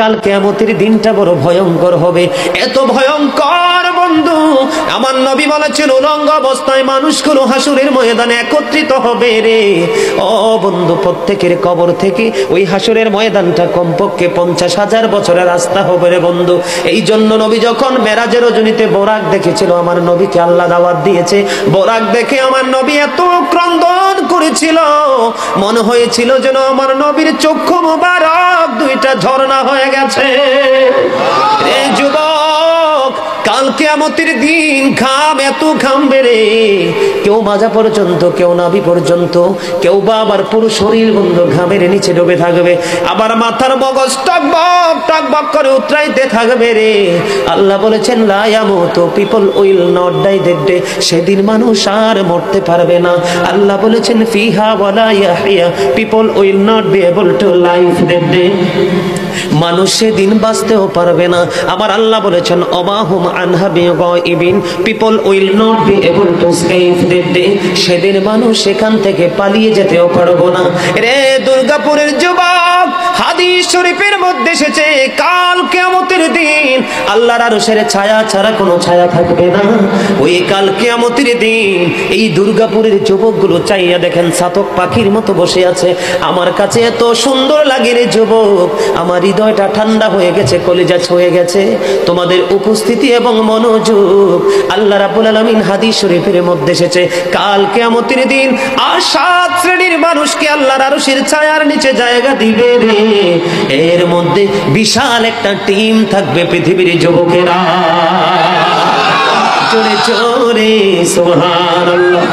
কাল কিয়ামতের দিনটা বড় ভয়ঙ্কর হবে, এত ভয়ঙ্কর বন্ধু। আমার নবী বলেছেন উলঙ্গ অবস্থায় মানুষগুলো হাসুরের ময়দানে একত্রিত হবে রে। ও বন্ধু, প্রত্যেকের কবর থেকে ওই হাসুরের ময়দানটা কমপক্ষে 50,000 বছরের রাস্তা হবে রে বন্ধু। এই জন্য নবী যখন মেরাজের রজনীতে বোরাক দেখেছিল, আমার নবীকে আল্লাহ দাওয়াত দিয়েছে, বোরাক দেখে আমার নবী এত ক্রন্দন করেছিল, মনে হয়েছিল যেন আমার নবীর চক্ষু মুবারক দুইটা ঝর্ণা হয়ে গেছে। এই যুবক, কাল কিয়ামতের দিন ঘাম এত ঘামবে রে, কেউ মাজা পর্যন্ত, কেউ নাভি পর্যন্ত, কেউ বা আবার পুরো শরীর বন্ধু ঘামের নিচে ডুবে থাকবে, আবার মাথার মগজ টকবক টকবক করে উতরাইতে থাকবে রে। আল্লাহ বলেছেন লা ইয়ামুতু, people will not die that day, সেদিন মানুষ আর মরতে পারবে না। আল্লাহ বলেছেন ফিহা ওয়ালা ইয়াহইয়া, people will not be able to live that day, মানুষ সেদিন বাঁচতেও পারবে না। আবার আল্লাহ বলেছেন অমাহুম আনহা বিগাইবিন, people will not be able to escape that day, সেদিন মানুষ সেখান থেকে পালিয়ে যেতেও পারবো না রে। দুর্গাপুরের যুবক, হাদিস শরীফের মধ্যে এসেছে কাল কিয়ামতের দিন আল্লাহর আরশের ছায়া ছাড়া কোনো ছায়া থাকবে না। ওই কাল কিয়ামতের দিন এই দুর্গাপুরের যুবকগুলো চাইয়া দেখেন চাতক পাখির মতো বসে আছে। আমার কাছে এত সুন্দর লাগে রে যুবক, আমার হৃদয়টা ঠান্ডা হয়ে গেছে, কলিজা ছুঁয়ে গেছে তোমাদের উপস্থিতি এবং মনোযোগ। আল্লাহ রাব্বুল আলামিন হাদিস শরীফের মধ্যে এসেছে কাল কিয়ামতের দিন আর 7 শ্রেণীর মানুষকে আল্লাহর আরশের ছায়ার নিচে জায়গা দিবে রে। এর মধ্যে বিশাল একটা টিম থাকবে পৃথিবীর যুবকেরা। জোরে জোরে সুবহানাল্লাহ।